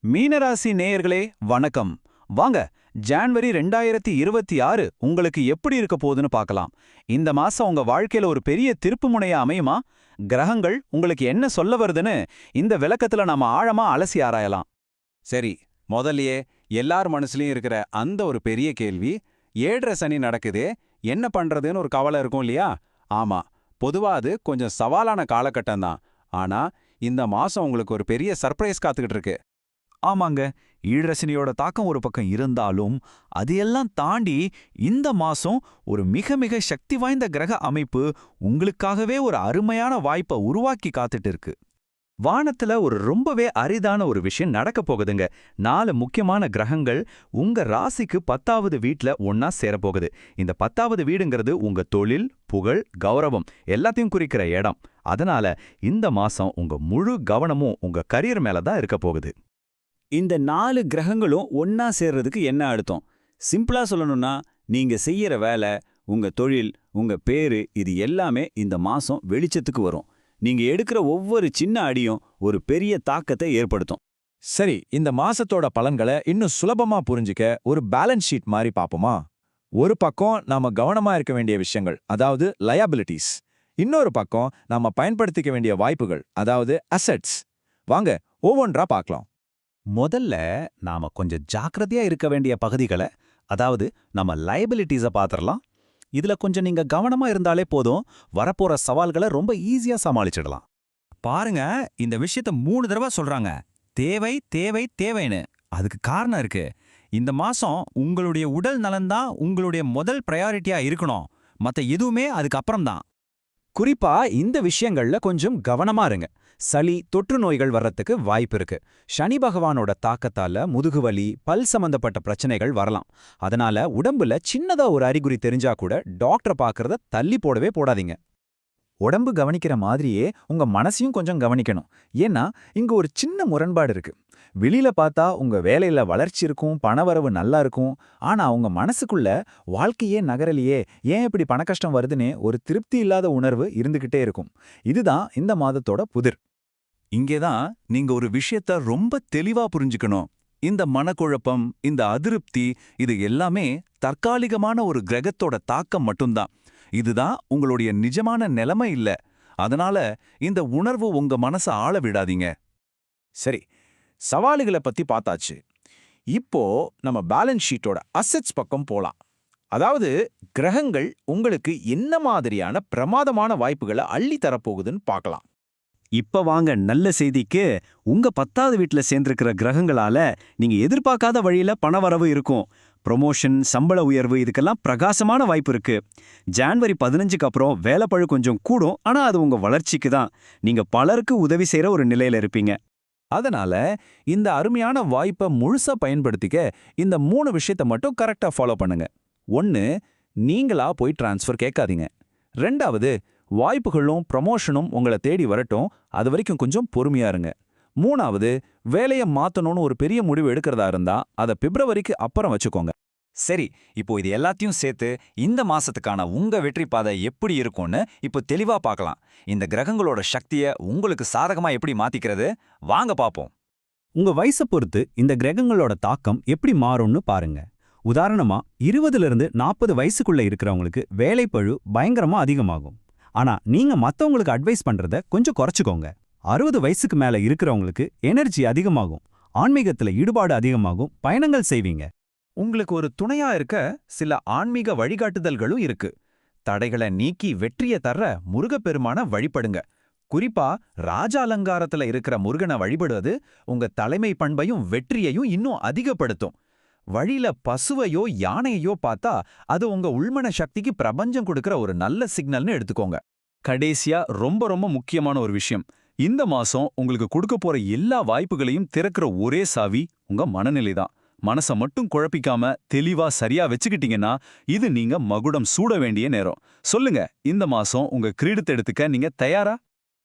மீனராசி நேயர்களே வணக்கம். வாங்க, ஜான்வரி 2026 உங்களுக்கு எப்படி இருக்க போகுதுன்னு பார்க்கலாம். இந்த மாசம் உங்க வாழ்க்கையில ஒரு பெரிய திருப்புமுனையா அமையுமா? கிரகங்கள் உங்களுக்கு என்ன சொல்ல வருதுன்னு இந்த விளக்கத்துல நாம ஆழமா அலசி ஆராயலாம். சரி, முதல்லயே எல்லார் மனசுலயும் இருக்கிற அந்த ஒரு பெரிய கேள்வி, ஏழரை சனி நடக்குதே, என்ன பண்றதுன்னு ஒரு கவலை இருக்கும் இல்லையா? ஆமா, பொதுவா அது கொஞ்சம் சவாலான காலகட்டம் தான். ஆனா இந்த மாசம் உங்களுக்கு ஒரு பெரிய சர்ப்ரைஸ் காத்துக்கிட்டு இருக்கு. ஆமாங்க, ஈழரசனியோட தாக்கம் ஒரு பக்கம் இருந்தாலும் அதையெல்லாம் தாண்டி இந்த மாசம் ஒரு மிக மிக சக்தி வாய்ந்த கிரக அமைப்பு உங்களுக்காகவே ஒரு அருமையான வாய்ப்பை உருவாக்கி காத்துட்டு இருக்கு. வானத்துல ஒரு ரொம்பவே அரிதான ஒரு விஷயம் நடக்க போகுதுங்க. 4 முக்கியமான கிரகங்கள் உங்க ராசிக்கு 10வது வீட்ல ஒன்னா சேரப்போகுது. இந்த 10வது வீடுங்கிறது உங்க தொழில், புகழ், கௌரவம் எல்லாத்தையும் குறிக்கிற இடம். அதனால இந்த மாசம் உங்க முழு கவனமும் உங்க கரியர் மேல தான் இருக்க போகுது. இந்த 4 கிரகங்களும் ஒன்னா சேர்றதுக்கு என்ன அர்த்தம்? சிம்பிளா சொல்லணும்னா, நீங்க செய்யற வேலை, உங்க தொழில், உங்க பேரு இது எல்லாமே இந்த மாசம் வெளிச்சத்துக்கு வரும். நீங்க எடுக்கிற ஒவ்வொரு சின்ன அடியும் ஒரு பெரிய தாக்கத்தை ஏற்படுத்தும். சரி, இந்த மாசத்தோட பலன்களை இன்னும் சுலபமா புரிஞ்சுக்க ஒரு பேலன்ஸ் ஷீட் மாதிரி பாப்போமா? ஒரு பக்கம் நாம கவனமா இருக்க வேண்டிய விஷயங்கள், அதாவது லயபிலிட்டிஸ். இன்னொரு பக்கம் நாம பயன்படுத்திக்க வேண்டிய வாய்ப்புகள், அதாவது அசெட்ஸ். வாங்க ஒவ்வொன்றா பார்க்கலாம். முதல்ல நாம கொஞ்சம் ஜாக்கிரதையா இருக்க வேண்டிய பகுதிகளை, அதாவது நம்ம லயபிலிட்டிஸை பாத்திரலாம். இதுல கொஞ்சம் நீங்க கவனமா இருந்தாலே போதும், வரப்போற சவால்களை ரொம்ப ஈஸியா சமாளிச்சிடலாம். பாருங்க, இந்த விஷயத்த 3 தடவை சொல்றாங்க. தேவை தேவை தேவைன்னு. அதுக்கு காரணம் இருக்கு. இந்த மாசம் உங்களுடைய உடல் நலன்தான் உங்களுடைய முதல் ப்ரையாரிட்டியா இருக்கணும். மத்த எதுவுமே அதுக்கு அப்புறம் தான். குறிப்பா இந்த விஷயங்கள்ல கொஞ்சம் கவனமா இருங்க. சளி, தொற்று நோய்கள் வர்றதுக்கு வாய்ப்பு இருக்கு. சனி பகவானோட தாக்கத்தால முதுகுவலி, பல் சம்பந்தப்பட்ட பிரச்சனைகள் வரலாம். அதனால உடம்புல சின்னதா ஒரு அறிகுறி தெரிஞ்சா கூட டாக்டரை பார்க்கறத தள்ளி போடவே போடாதீங்க. உடம்பு கவனிக்கிற மாதிரியே உங்க மனசையும் கொஞ்சம் கவனிக்கணும். ஏன்னா இங்க ஒரு சின்ன முரண்பாடு இருக்கு. வெளியில பார்த்தா உங்க வேலையில வளர்ச்சி இருக்கும், பணவரவு நல்லா இருக்கும். ஆனா உங்க மனசுக்குள்ள வாழ்க்கையே நகரலையே, ஏன் இப்படி பணக்கஷ்டம் வருதுன்னு ஒரு திருப்தி இல்லாத உணர்வு இருந்துகிட்டே இருக்கும். இதுதான் இந்த மாதத்தோட புதிர். இங்கேதான் நீங்க ஒரு விஷயத்த ரொம்ப தெளிவா புரிஞ்சுக்கணும். இந்த மனக்குழப்பம், இந்த அதிருப்தி, இது எல்லாமே தற்காலிகமான ஒரு கிரகத்தோட தாக்கம் மட்டும்தான். இதுதான் உங்களுடைய நிஜமான நிலைமை இல்ல. அதனால இந்த உணர்வு உங்க மனசை ஆள விடாதீங்க. சரி, சவால்களை பத்தி பார்த்தாச்சு. இப்போ நம்ம பேலன்ஸ் ஷீட்டோட அசெட்ஸ் பக்கம் போலாம். அதாவது கிரகங்கள் உங்களுக்கு என்ன மாதிரியான பிரமாதமான வாய்ப்புகளை அள்ளி தரப்போகுதுன்னு பார்க்கலாம். இப்ப வாங்க நல்ல செய்திக்கு. உங்க 10வது வீட்ல சேர்ந்திருக்கிற கிரகங்களால நீங்க எதிர்பார்க்காத வழியில பணவரவு இருக்கும். ப்ரொமோஷன், சம்பள உயர்வு இதுக்கெல்லாம் பிரகாசமான வாய்ப்பு இருக்கு. ஜான்வரி 15க்கு அப்புறம் வேலைப்பழு கொஞ்சம் கூடும். ஆனா அது உங்க வளர்ச்சிக்கு தான். நீங்க பலருக்கு உதவி செய்யற ஒரு நிலையில இருப்பீங்க. அதனால இந்த அருமையான வாய்ப்பை முழுசா பயன்படுத்திக்க இந்த 3 விஷயத்த மட்டும் கரெக்டா ஃபாலோ பண்ணுங்க. 1, நீங்களா போய் டிரான்ஸ்ஃபர் கேட்காதீங்க. 2வது, வாய்ப்புகளும் ப்ரமோஷனும் உங்களை தேடி வரட்டும், அது வரைக்கும் கொஞ்சம் பொறுமையா இருங்க. 3வது, வேலையை மாத்தணும்னு ஒரு பெரிய முடிவு எடுக்கிறதா இருந்தா அதை பிப்ரவரிக்கு அப்புறம் வச்சுக்கோங்க. சரி, இப்போ இது எல்லாத்தையும் சேர்த்து இந்த மாசத்துக்கான உங்க வெற்றி பாதை எப்படி இருக்கும்னு இப்போ தெளிவா பார்க்கலாம். இந்த கிரகங்களோட சக்தியை உங்களுக்கு சாதகமா எப்படி மாத்திக்கிறது, வாங்க பாப்போம். உங்க வயசை பொறுத்து இந்த கிரகங்களோட தாக்கம் எப்படி மாறும்னு பாருங்க. உதாரணமா 20லிருந்து 40 வயசுக்குள்ள இருக்கிறவங்களுக்கு வேலைப்பழு பயங்கரமா அதிகமாகும். ஆனா நீங்க மத்தவங்களுக்கு அட்வைஸ் பண்றத கொஞ்சம் குறைச்சுக்கோங்க. 60 வயசுக்கு மேல இருக்கிறவங்களுக்கு எனர்ஜி அதிகமாகும், ஆன்மீகத்துல ஈடுபாடு அதிகமாகும், பயணங்கள் செய்வீங்க. உங்களுக்கு ஒரு துணையா இருக்க சில ஆன்மீக வழிகாட்டுதல்களும் இருக்கு. தடைகளை நீக்கி வெற்றியை தர்ற முருகப்பெருமான வழிபடுங்க. குறிப்பா ராஜ அலங்காரத்துல இருக்கிற முருகனை வழிபடுவது உங்க தலைமை பண்பையும் வெற்றியையும் இன்னும் அதிகப்படுத்தும். வழியில பசுவையோ யானையோ பார்த்தா அது உங்க உள்மன சக்திக்கு பிரபஞ்சம் கொடுக்கிற ஒரு நல்ல சிக்னல்னு எடுத்துக்கோங்க. கடைசியா ரொம்ப ரொம்ப முக்கியமான ஒரு விஷயம், இந்த மாசம் உங்களுக்கு கொடுக்க போற எல்லா வாய்ப்புகளையும் திறக்கிற ஒரே சாவி உங்க மனநிலை தான். மனசை மட்டும் குழப்பிக்காம தெளிவா சரியா வச்சுக்கிட்டீங்கன்னா இது நீங்க மகுடம் சூட வேண்டிய நேரம். சொல்லுங்க, இந்த மாசம் உங்க கிரீடத்தை எடுத்துக்க நீங்க தயாரா?